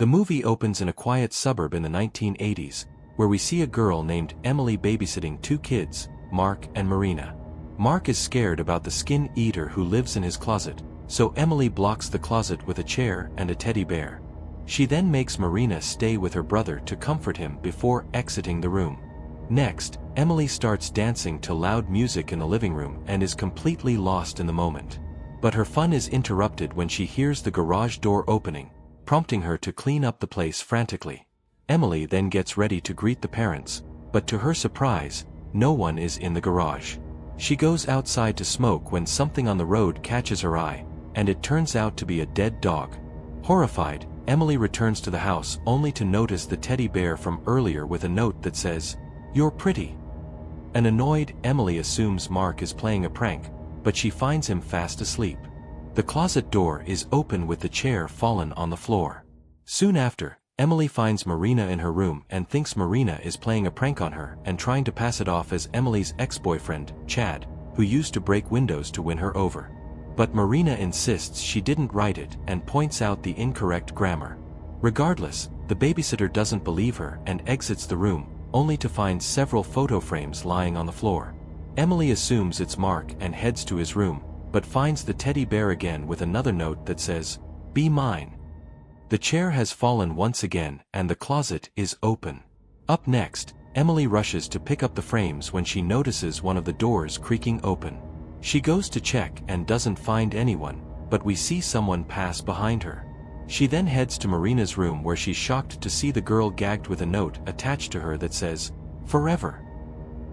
The movie opens in a quiet suburb in the 1980s, where we see a girl named Emily babysitting two kids, Mark and Marina. Mark is scared about the skin eater who lives in his closet, so Emily blocks the closet with a chair and a teddy bear. She then makes Marina stay with her brother to comfort him before exiting the room. Next, Emily starts dancing to loud music in the living room and is completely lost in the moment. But her fun is interrupted when she hears the garage door opening, prompting her to clean up the place frantically. Emily then gets ready to greet the parents, but to her surprise, no one is in the garage. She goes outside to smoke when something on the road catches her eye, and it turns out to be a dead dog. Horrified, Emily returns to the house only to notice the teddy bear from earlier with a note that says, "You're pretty." An annoyed Emily assumes Mark is playing a prank, but she finds him fast asleep. The closet door is open with the chair fallen on the floor. Soon after, Emily finds Marina in her room and thinks Marina is playing a prank on her and trying to pass it off as Emily's ex-boyfriend, Chad, who used to break windows to win her over. But Marina insists she didn't write it and points out the incorrect grammar. Regardless, the babysitter doesn't believe her and exits the room, only to find several photo frames lying on the floor. Emily assumes it's Mark and heads to his room, but finds the teddy bear again with another note that says, "Be mine." The chair has fallen once again and the closet is open. Up next, Emily rushes to pick up the frames when she notices one of the doors creaking open. She goes to check and doesn't find anyone, but we see someone pass behind her. She then heads to Marina's room where she's shocked to see the girl gagged with a note attached to her that says, "Forever."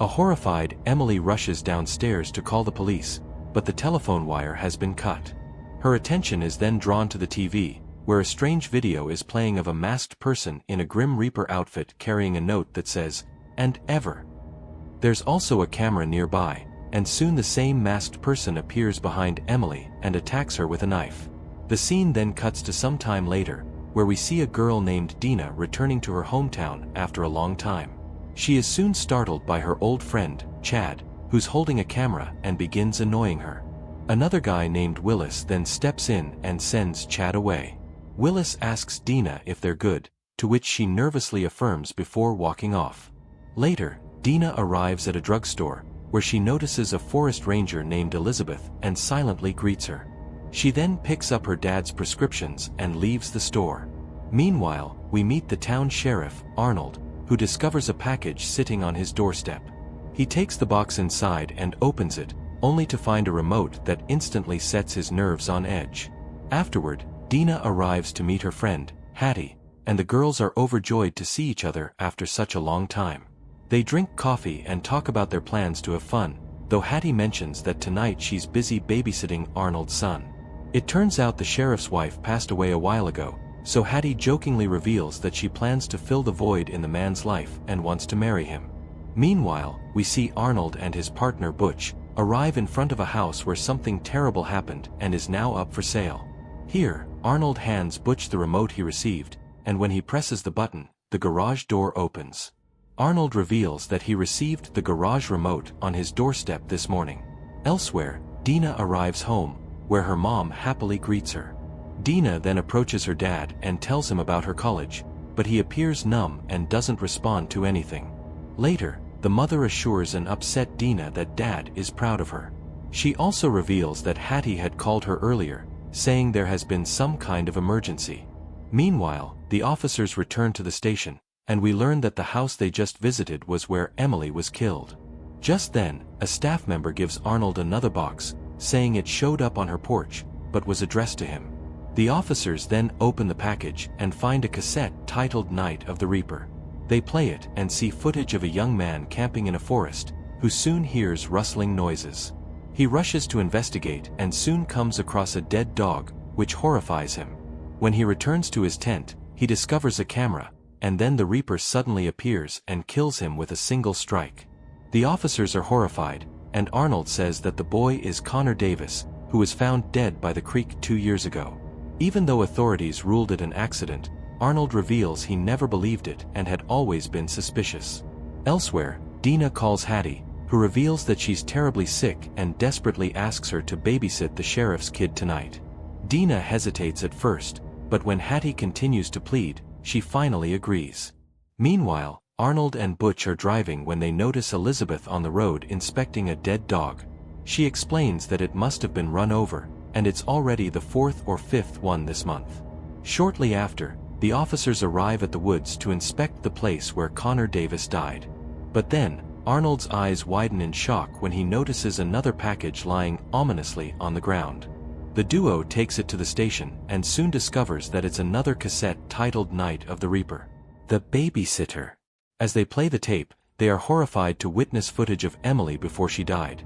A horrified Emily rushes downstairs to call the police, but the telephone wire has been cut. Her attention is then drawn to the TV, where a strange video is playing of a masked person in a Grim Reaper outfit carrying a note that says, "And ever." There's also a camera nearby, and soon the same masked person appears behind Emily and attacks her with a knife. The scene then cuts to some time later, where we see a girl named Deena returning to her hometown after a long time. She is soon startled by her old friend, Chad, who's holding a camera and begins annoying her. Another guy named Willis then steps in and sends Chad away. Willis asks Deena if they're good, to which she nervously affirms before walking off. Later, Deena arrives at a drugstore, where she notices a forest ranger named Elizabeth and silently greets her. She then picks up her dad's prescriptions and leaves the store. Meanwhile, we meet the town sheriff, Arnold, who discovers a package sitting on his doorstep. He takes the box inside and opens it, only to find a remote that instantly sets his nerves on edge. Afterward, Deena arrives to meet her friend, Hattie, and the girls are overjoyed to see each other after such a long time. They drink coffee and talk about their plans to have fun, though Hattie mentions that tonight she's busy babysitting Arnold's son. It turns out the sheriff's wife passed away a while ago, so Hattie jokingly reveals that she plans to fill the void in the man's life and wants to marry him. Meanwhile, we see Arnold and his partner Butch arrive in front of a house where something terrible happened and is now up for sale. Here, Arnold hands Butch the remote he received, and when he presses the button, the garage door opens. Arnold reveals that he received the garage remote on his doorstep this morning. Elsewhere, Deena arrives home, where her mom happily greets her. Deena then approaches her dad and tells him about her college, but he appears numb and doesn't respond to anything. Later, the mother assures an upset Deena that dad is proud of her. She also reveals that Hattie had called her earlier, saying there has been some kind of emergency. Meanwhile, the officers return to the station, and we learn that the house they just visited was where Emily was killed. Just then, a staff member gives Arnold another box, saying it showed up on her porch, but was addressed to him. The officers then open the package and find a cassette titled Night of the Reaper. They play it and see footage of a young man camping in a forest, who soon hears rustling noises. He rushes to investigate and soon comes across a dead dog, which horrifies him. When he returns to his tent, he discovers a camera, and then the Reaper suddenly appears and kills him with a single strike. The officers are horrified, and Arnold says that the boy is Connor Davis, who was found dead by the creek 2 years ago. Even though authorities ruled it an accident, Arnold reveals he never believed it and had always been suspicious. Elsewhere, Deena calls Hattie, who reveals that she's terribly sick and desperately asks her to babysit the sheriff's kid tonight. Deena hesitates at first, but when Hattie continues to plead, she finally agrees. Meanwhile, Arnold and Butch are driving when they notice Elizabeth on the road inspecting a dead dog. She explains that it must have been run over, and it's already the fourth or fifth one this month. Shortly after, the officers arrive at the woods to inspect the place where Connor Davis died. But then, Arnold's eyes widen in shock when he notices another package lying ominously on the ground. The duo takes it to the station and soon discovers that it's another cassette titled Night of the Reaper. The Babysitter. As they play the tape, they are horrified to witness footage of Emily before she died.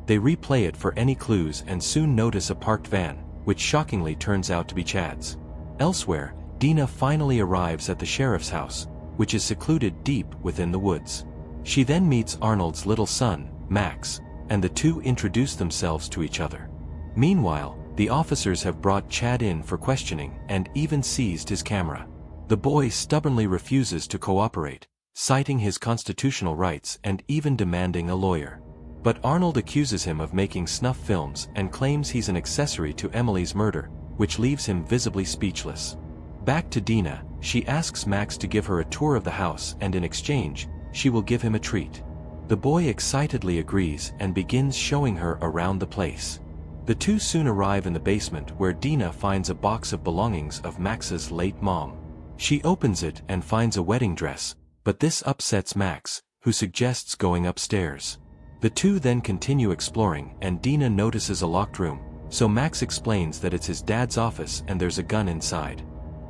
They replay it for any clues and soon notice a parked van, which shockingly turns out to be Chad's. Elsewhere, Deena finally arrives at the sheriff's house, which is secluded deep within the woods. She then meets Arnold's little son, Max, and the two introduce themselves to each other. Meanwhile, the officers have brought Chad in for questioning and even seized his camera. The boy stubbornly refuses to cooperate, citing his constitutional rights and even demanding a lawyer. But Arnold accuses him of making snuff films and claims he's an accessory to Emily's murder, which leaves him visibly speechless. Back to Deena, she asks Max to give her a tour of the house and in exchange, she will give him a treat. The boy excitedly agrees and begins showing her around the place. The two soon arrive in the basement where Deena finds a box of belongings of Max's late mom. She opens it and finds a wedding dress, but this upsets Max, who suggests going upstairs. The two then continue exploring and Deena notices a locked room, so Max explains that it's his dad's office and there's a gun inside.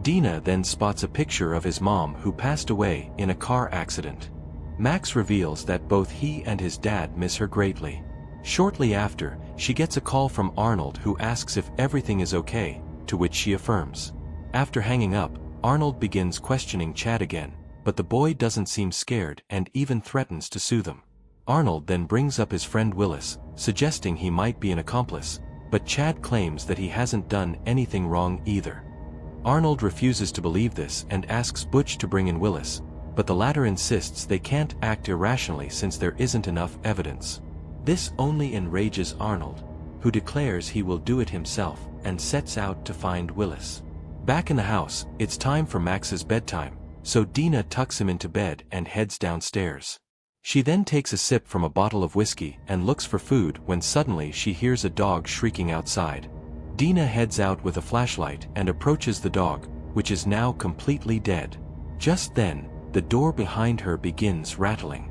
Deena then spots a picture of his mom who passed away in a car accident. Max reveals that both he and his dad miss her greatly. Shortly after, she gets a call from Arnold who asks if everything is okay, to which she affirms. After hanging up, Arnold begins questioning Chad again, but the boy doesn't seem scared and even threatens to sue them. Arnold then brings up his friend Willis, suggesting he might be an accomplice, but Chad claims that he hasn't done anything wrong either. Arnold refuses to believe this and asks Butch to bring in Willis, but the latter insists they can't act irrationally since there isn't enough evidence. This only enrages Arnold, who declares he will do it himself and sets out to find Willis. Back in the house, it's time for Max's bedtime, so Deena tucks him into bed and heads downstairs. She then takes a sip from a bottle of whiskey and looks for food when suddenly she hears a dog shrieking outside. Deena heads out with a flashlight and approaches the dog, which is now completely dead. Just then, the door behind her begins rattling.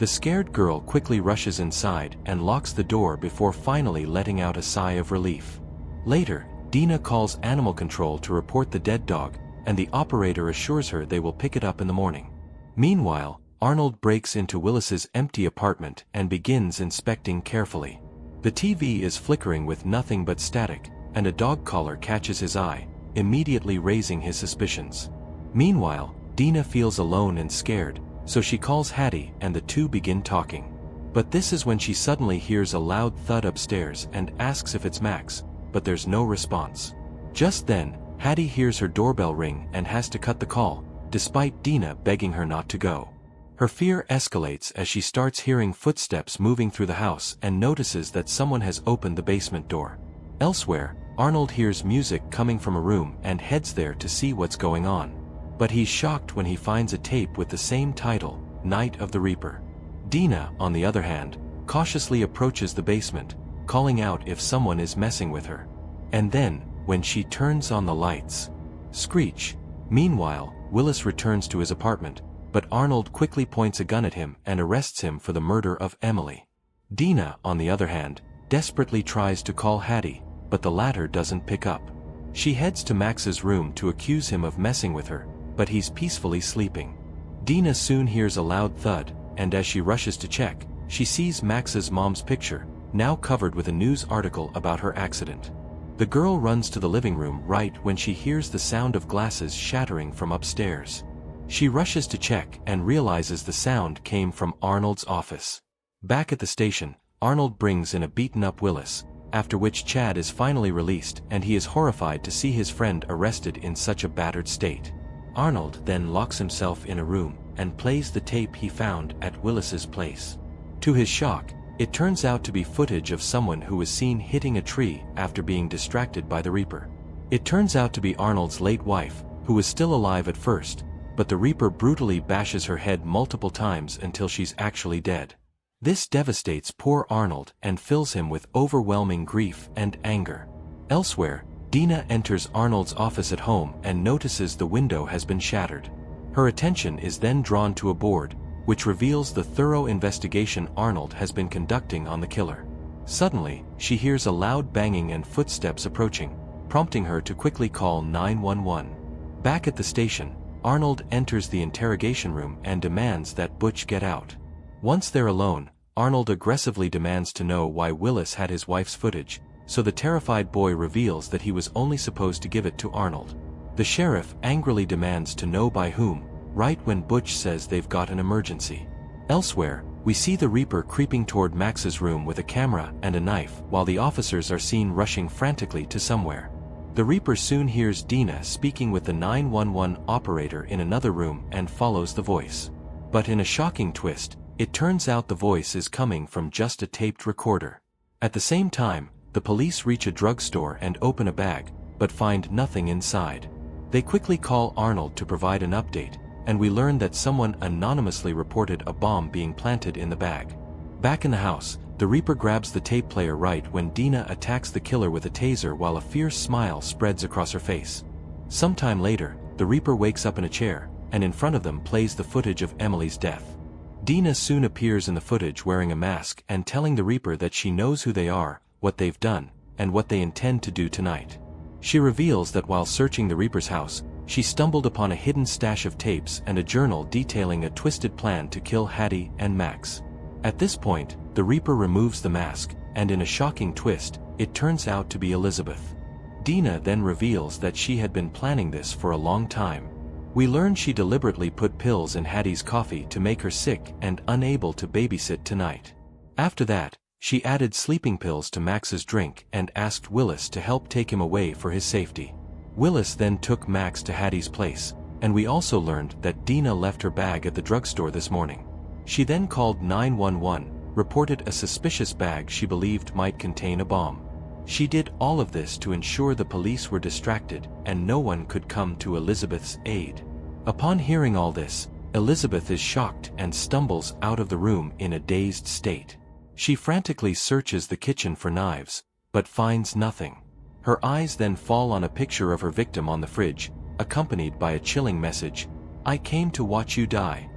The scared girl quickly rushes inside and locks the door before finally letting out a sigh of relief. Later, Deena calls animal control to report the dead dog, and the operator assures her they will pick it up in the morning. Meanwhile, Arnold breaks into Willis's empty apartment and begins inspecting carefully. The TV is flickering with nothing but static, and a dog collar catches his eye, immediately raising his suspicions. Meanwhile, Deena feels alone and scared, so she calls Hattie and the two begin talking. But this is when she suddenly hears a loud thud upstairs and asks if it's Max, but there's no response. Just then, Hattie hears her doorbell ring and has to cut the call, despite Deena begging her not to go. Her fear escalates as she starts hearing footsteps moving through the house and notices that someone has opened the basement door. Elsewhere, Arnold hears music coming from a room and heads there to see what's going on. But he's shocked when he finds a tape with the same title, Night of the Reaper. Deena, on the other hand, cautiously approaches the basement, calling out if someone is messing with her. And then, when she turns on the lights, screech. Meanwhile, Willis returns to his apartment, but Arnold quickly points a gun at him and arrests him for the murder of Emily. Deena, on the other hand, desperately tries to call Hattie, but the latter doesn't pick up. She heads to Max's room to accuse him of messing with her, but he's peacefully sleeping. Deena soon hears a loud thud, and as she rushes to check, she sees Max's mom's picture, now covered with a news article about her accident. The girl runs to the living room right when she hears the sound of glasses shattering from upstairs. She rushes to check and realizes the sound came from Arnold's office. Back at the station, Arnold brings in a beaten-up Willis, after which Chad is finally released and he is horrified to see his friend arrested in such a battered state. Arnold then locks himself in a room and plays the tape he found at Willis's place. To his shock, it turns out to be footage of someone who was seen hitting a tree after being distracted by the Reaper. It turns out to be Arnold's late wife, who was still alive at first, but the Reaper brutally bashes her head multiple times until she's actually dead. This devastates poor Arnold and fills him with overwhelming grief and anger. Elsewhere, Deena enters Arnold's office at home and notices the window has been shattered. Her attention is then drawn to a board, which reveals the thorough investigation Arnold has been conducting on the killer. Suddenly, she hears a loud banging and footsteps approaching, prompting her to quickly call 911. Back at the station, Arnold enters the interrogation room and demands that Butch get out. Once they're alone, Arnold aggressively demands to know why Willis had his wife's footage, so the terrified boy reveals that he was only supposed to give it to Arnold. The sheriff angrily demands to know by whom, right when Butch says they've got an emergency. Elsewhere, we see the Reaper creeping toward Max's room with a camera and a knife while the officers are seen rushing frantically to somewhere. The Reaper soon hears Deena speaking with the 911 operator in another room and follows the voice. But in a shocking twist, it turns out the voice is coming from just a taped recorder. At the same time, the police reach a drugstore and open a bag, but find nothing inside. They quickly call Arnold to provide an update, and we learn that someone anonymously reported a bomb being planted in the bag. Back in the house, the Reaper grabs the tape player right when Deena attacks the killer with a taser while a fierce smile spreads across her face. Sometime later, the Reaper wakes up in a chair, and in front of them plays the footage of Emily's death. Deena soon appears in the footage wearing a mask and telling the Reaper that she knows who they are, what they've done, and what they intend to do tonight. She reveals that while searching the Reaper's house, she stumbled upon a hidden stash of tapes and a journal detailing a twisted plan to kill Hattie and Max. At this point, the Reaper removes the mask, and in a shocking twist, it turns out to be Elizabeth. Deena then reveals that she had been planning this for a long time. We learn she deliberately put pills in Hattie's coffee to make her sick and unable to babysit tonight. After that, she added sleeping pills to Max's drink and asked Willis to help take him away for his safety. Willis then took Max to Hattie's place, and we also learned that Deena left her bag at the drugstore this morning. She then called 911, reported a suspicious bag she believed might contain a bomb. She did all of this to ensure the police were distracted and no one could come to Elizabeth's aid. Upon hearing all this, Elizabeth is shocked and stumbles out of the room in a dazed state. She frantically searches the kitchen for knives, but finds nothing. Her eyes then fall on a picture of her victim on the fridge, accompanied by a chilling message, "I came to watch you die."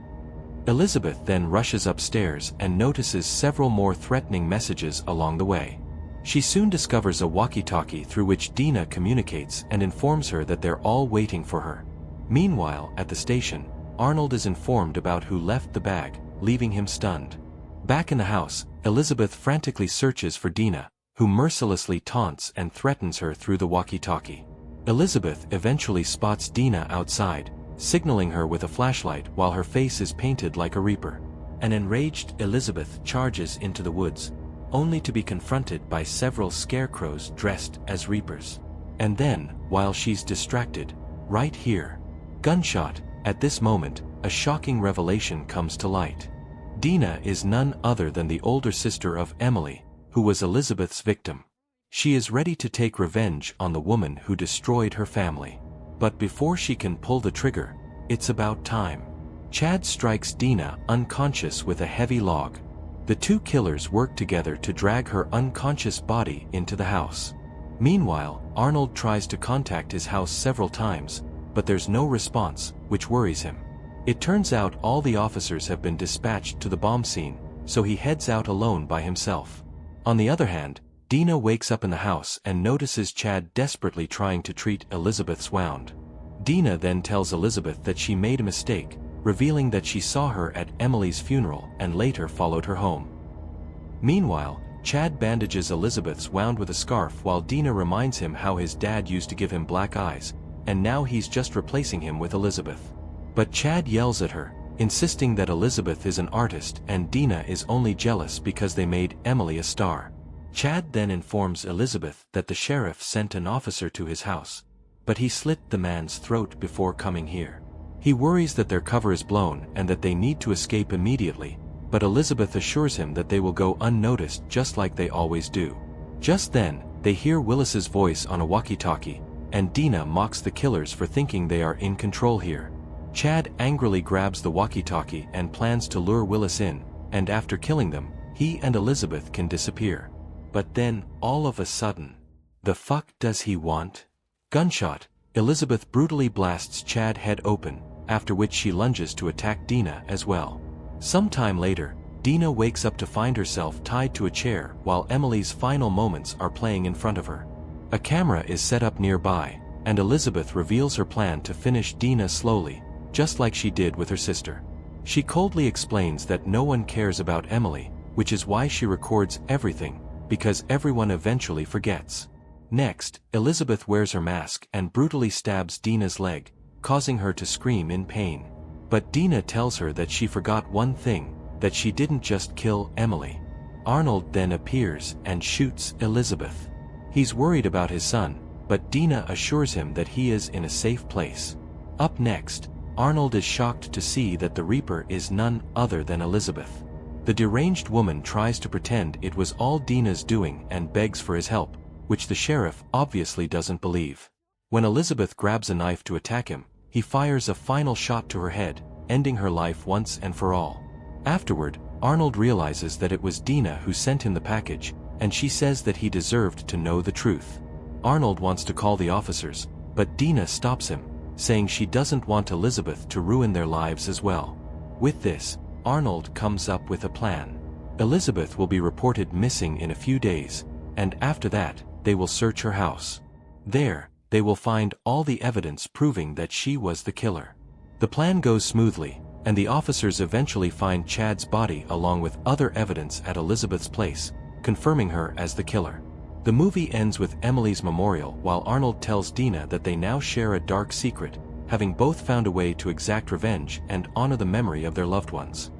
Elizabeth then rushes upstairs and notices several more threatening messages along the way. She soon discovers a walkie-talkie through which Deena communicates and informs her that they're all waiting for her. Meanwhile, at the station, Arnold is informed about who left the bag, leaving him stunned. Back in the house, Elizabeth frantically searches for Deena, who mercilessly taunts and threatens her through the walkie-talkie. Elizabeth eventually spots Deena outside, signaling her with a flashlight while her face is painted like a Reaper. An enraged Elizabeth charges into the woods, only to be confronted by several scarecrows dressed as Reapers. And then, while she's distracted, right here, gunshot, at this moment, a shocking revelation comes to light. Deena is none other than the older sister of Emily, who was Elizabeth's victim. She is ready to take revenge on the woman who destroyed her family. But before she can pull the trigger, it's about time. Chad strikes Deena unconscious with a heavy log. The two killers work together to drag her unconscious body into the house. Meanwhile, Arnold tries to contact his house several times, but there's no response, which worries him. It turns out all the officers have been dispatched to the bomb scene, so he heads out alone by himself. On the other hand, Deena wakes up in the house and notices Chad desperately trying to treat Elizabeth's wound. Deena then tells Elizabeth that she made a mistake, revealing that she saw her at Emily's funeral and later followed her home. Meanwhile, Chad bandages Elizabeth's wound with a scarf while Deena reminds him how his dad used to give him black eyes, and now he's just replacing him with Elizabeth. But Chad yells at her, insisting that Elizabeth is an artist and Deena is only jealous because they made Emily a star. Chad then informs Elizabeth that the sheriff sent an officer to his house, but he slit the man's throat before coming here. He worries that their cover is blown and that they need to escape immediately, but Elizabeth assures him that they will go unnoticed just like they always do. Just then, they hear Willis's voice on a walkie-talkie, and Deena mocks the killers for thinking they are in control here. Chad angrily grabs the walkie-talkie and plans to lure Willis in, and after killing them, he and Elizabeth can disappear. But then, all of a sudden, the fuck does he want? Gunshot. Elizabeth brutally blasts Chad head open, after which she lunges to attack Deena as well. Sometime later, Deena wakes up to find herself tied to a chair while Emily's final moments are playing in front of her. A camera is set up nearby, and Elizabeth reveals her plan to finish Deena slowly, just like she did with her sister. She coldly explains that no one cares about Emily, which is why she records everything, because everyone eventually forgets. Next, Elizabeth wears her mask and brutally stabs Deena's leg, causing her to scream in pain. But Deena tells her that she forgot one thing, that she didn't just kill Emily. Arnold then appears and shoots Elizabeth. He's worried about his son, but Deena assures him that he is in a safe place. Up next, Arnold is shocked to see that the Reaper is none other than Elizabeth. The deranged woman tries to pretend it was all Deena's doing and begs for his help, which the sheriff obviously doesn't believe. When Elizabeth grabs a knife to attack him, he fires a final shot to her head, ending her life once and for all. Afterward, Arnold realizes that it was Deena who sent him the package, and she says that he deserved to know the truth. Arnold wants to call the officers, but Deena stops him, saying she doesn't want Elizabeth to ruin their lives as well. With this, Arnold comes up with a plan. Elizabeth will be reported missing in a few days, and after that, they will search her house. There, they will find all the evidence proving that she was the killer. The plan goes smoothly, and the officers eventually find Chad's body along with other evidence at Elizabeth's place, confirming her as the killer. The movie ends with Emily's memorial while Arnold tells Deena that they now share a dark secret, having both found a way to exact revenge and honor the memory of their loved ones.